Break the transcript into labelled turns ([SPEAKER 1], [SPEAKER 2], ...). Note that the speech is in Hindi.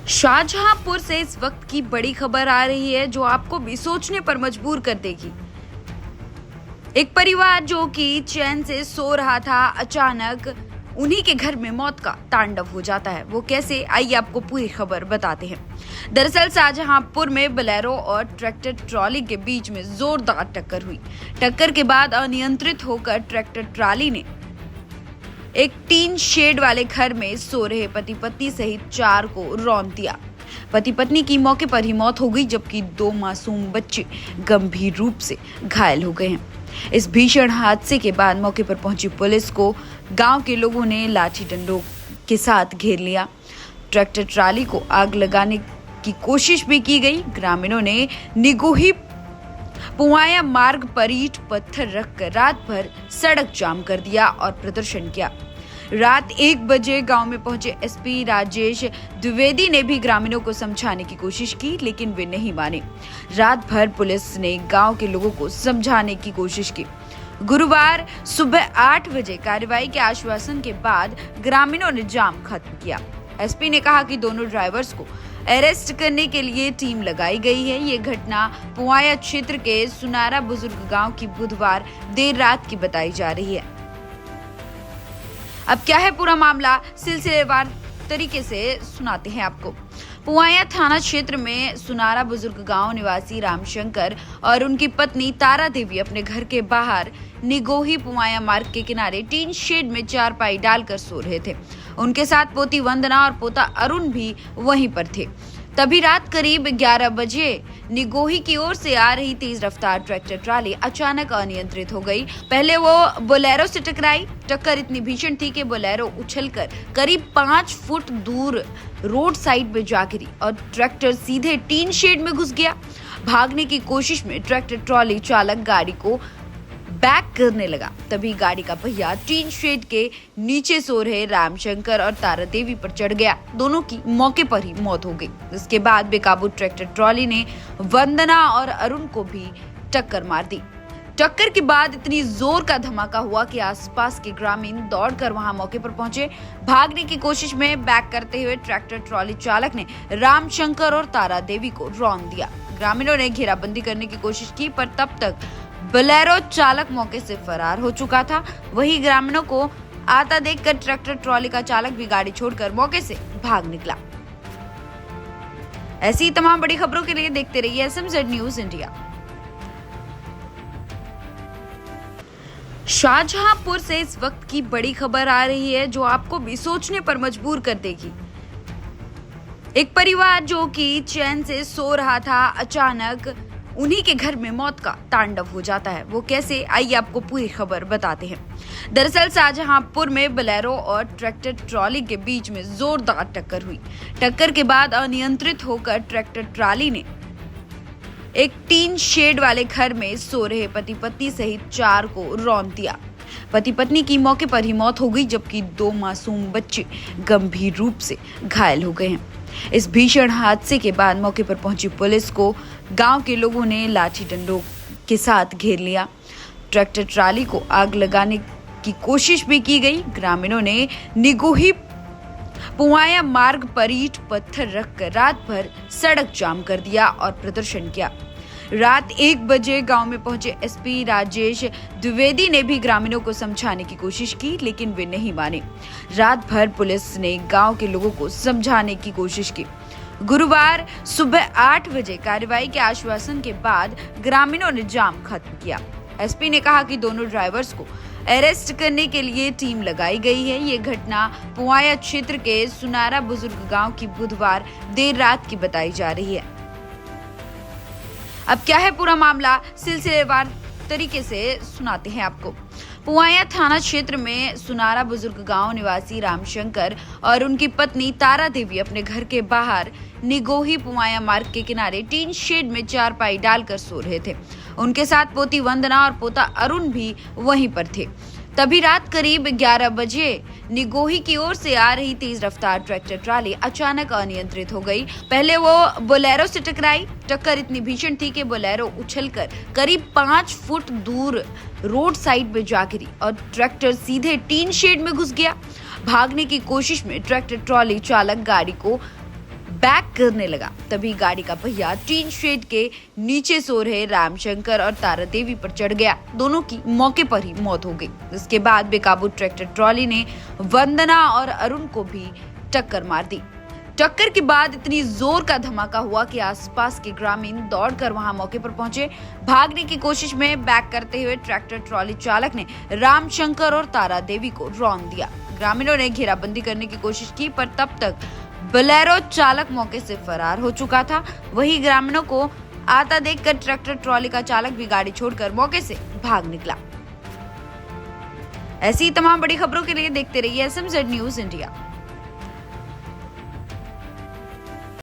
[SPEAKER 1] शाहजहांपुर से इस वक्त की बड़ी खबर आ रही है जो आपको भी सोचने पर मजबूर कर देगी। एक परिवार जो कि चैन से सो रहा था, अचानक उन्हीं के घर में मौत का तांडव हो जाता है। वो कैसे, आइए आपको पूरी खबर बताते हैं। दरअसल शाहजहांपुर में बोलेरो और ट्रैक्टर ट्रॉली के बीच में जोरदार टक्कर हुई। टक्कर के बाद अनियंत्रित होकर ट्रैक्टर ट्रॉली ने एक टीन शेड वाले घर में सो रहे पति पत्नी सहित 4 को रौंद दिया। पति पत्नी की मौके पर ही मौत हो गई, जबकि 2 मासूम बच्चे गंभीर रूप से घायल हो गए हैं। इस भीषण हादसे के बाद मौके पर पहुंची पुलिस को गांव के लोगों ने लाठी डंडों के साथ घेर लिया। ट्रैक्टर ट्राली को आग लगाने की कोशिश भी की गई। ग्रामीणों ने निगोही पुवाया मार्ग पर ईंट पत्थर रखकर रात भर सड़क जाम कर दिया और प्रदर्शन किया। रात 1 बजे गांव में पहुंचे एसपी राजेश द्विवेदी ने भी ग्रामीणों को समझाने की कोशिश की, लेकिन वे नहीं माने। रात भर पुलिस ने गांव के लोगों को समझाने की कोशिश की। गुरुवार सुबह 8 बजे कार्रवाई के आश्वासन के बाद ग्रामीणों ने जाम खत्म किया। एसपी ने कहा कि दोनों ड्राइवर्स को अरेस्ट करने के लिए टीम लगाई गई है। ये घटना पुवाया क्षेत्र के सुनारा बुजुर्ग गांव की बुधवार देर रात की बताई जा रही है। अब क्या है पूरा मामला, सिलसिलेवार तरीके से सुनाते हैं आपको। पुवाया थाना क्षेत्र में सुनारा बुजुर्ग गांव निवासी रामशंकर और उनकी पत्नी तारा देवी अपने घर के बाहर निगोही पुवाया मार्ग के किनारे टीन शेड में चारपाई डालकर सो रहे थे। उनके साथ पोती वंदना और पोता अरुण भी वहीं पर थे। तभी रात करीब 11 बजे निगोही की ओर से आ रही तेज रफ्तार ट्रैक्टर ट्राली अचानक अनियंत्रित हो गई। पहले वो बोलेरो से टकराई। टक्कर इतनी भीषण थी कि बोलेरो उछलकर करीब 5 फुट दूर रोड साइड में जा गिरी और ट्रैक्टर सीधे टीन शेड में घुस गया। भागने की कोशिश में ट्रैक्टर ट्रॉली चालक गाड़ी को बैक करने लगा। तभी गाड़ी का पहिया टीन शेड के नीचे सो रहे रामशंकर और तारा देवी पर चढ़ गया। दोनों की मौके पर ही मौत हो गई। इसके बाद बेकाबू ट्रैक्टर ट्रॉली ने वंदना और अरुण को भी टक्कर मार दी। टक्कर के बाद इतनी जोर का धमाका हुआ कि आसपास के ग्रामीण दौड़कर वहां मौके पर पहुंचे। भागने की कोशिश में बैक करते हुए ट्रैक्टर ट्रॉली चालक ने रामशंकर और तारा देवी को रौंद दिया। ग्रामीणों ने घेराबंदी करने की कोशिश की, पर तब तक बोलेरो चालक मौके से फरार हो चुका था। वहीं ग्रामीणों को आता देखकर ट्रैक्टर ट्रॉली का चालक भी गाड़ी छोड़कर मौके से भाग निकला। ऐसी तमाम बड़ी खबरों के लिए देखते रहिए SMZ न्यूज इंडिया। शाहजहांपुर से इस वक्त की बड़ी खबर आ रही है जो आपको भी सोचने पर मजबूर कर देगी। एक परिवार जो कि चैन से सो रहा था, अचानक उन्हीं के घर में मौत का तांडव हो जाता है। वो कैसे, आइए आपको पूरी खबर बताते हैं। दरअसल शाहजहांपुर में बोलेरो और ट्रैक्टर ट्रॉली के बीच में जोरदार टक्कर हुई। टक्कर के बाद अनियंत्रित होकर ट्रैक्टर ट्रॉली ने एक टीन शेड वाले घर में सो रहे पति पत्नी सहित 4 को रौंद दिया। पति पत्नी की मौके पर ही मौत हो गई, जबकि 2 मासूम बच्चे गंभीर रूप से घायल हो गए हैं। इस भीषण हादसे के बाद मौके पर पहुंची पुलिस को गांव के लोगों ने लाठी डंडों के साथ घेर लिया। ट्रैक्टर ट्राली को आग लगाने की कोशिश भी की गई। ग्रामीणों ने निगोही पुवाया मार्ग पर ईंट पत्थर रखकर रात भर सड़क जाम कर दिया और प्रदर्शन किया। रात 1 बजे गांव में पहुंचे एसपी राजेश द्विवेदी ने भी ग्रामीणों को समझाने की कोशिश की, लेकिन वे नहीं माने। रात भर पुलिस ने गांव के लोगों को समझाने की कोशिश की। गुरुवार सुबह 8 बजे कार्रवाई के आश्वासन के बाद ग्रामीणों ने जाम खत्म किया। एसपी ने कहा कि दोनों ड्राइवर्स को अरेस्ट करने के लिए टीम लगाई गई है। ये घटना पुवाया क्षेत्र के सुनारा बुजुर्ग गांव की बुधवार देर रात की बताई जा रही है। अब क्या है पूरा मामला, सिलसिलेवार तरीके से सुनाते हैं आपको। पुवाया थाना क्षेत्र में सुनारा बुजुर्ग गांव निवासी रामशंकर और उनकी पत्नी तारा देवी अपने घर के बाहर निगोही पुवाया मार्ग के किनारे टीन शेड में चारपाई डालकर सो रहे थे। उनके साथ पोती वंदना और पोता अरुण भी वहीं पर थे। तभी रात करीब 11 बजे निगोही की ओर से आ रही तेज रफ्तार ट्रैक्टर ट्राली अचानक अनियंत्रित हो गई। पहले वो बोलेरो से टकराई। टक्कर इतनी भीषण थी कि बोलेरो उछलकर करीब 5 फुट दूर रोड साइड में जा गिरी और ट्रैक्टर सीधे टीन शेड में घुस गया। भागने की कोशिश में ट्रैक्टर ट्रॉली चालक गाड़ी को बैक करने लगा। तभी गाड़ी का पहिया टीन शेड के नीचे सो रहे रामशंकर और तारा देवी पर चढ़ गया। दोनों की मौके पर ही मौत हो गई। इसके बाद बेकाबू ट्रैक्टर ट्रॉली ने वंदना और अरुण को भी टक्कर मार दी। टक्कर के बाद इतनी जोर का धमाका हुआ कि आसपास के ग्रामीण दौड़कर वहां मौके पर पहुंचे। भागने की कोशिश में बैक करते हुए ट्रैक्टर ट्रॉली चालक ने रामशंकर और तारा देवी को रौंद दिया। ग्रामीणों ने घेराबंदी करने की कोशिश की, पर तब तक बोलेरो चालक मौके से फरार हो चुका था। वहीं ग्रामीणों को आता देखकर ट्रैक्टर ट्रॉली का चालक भी गाड़ी छोड़कर मौके से भाग निकला। ऐसी तमाम बड़ी खबरों के लिए देखते रहिए SMZ न्यूज़ इंडिया।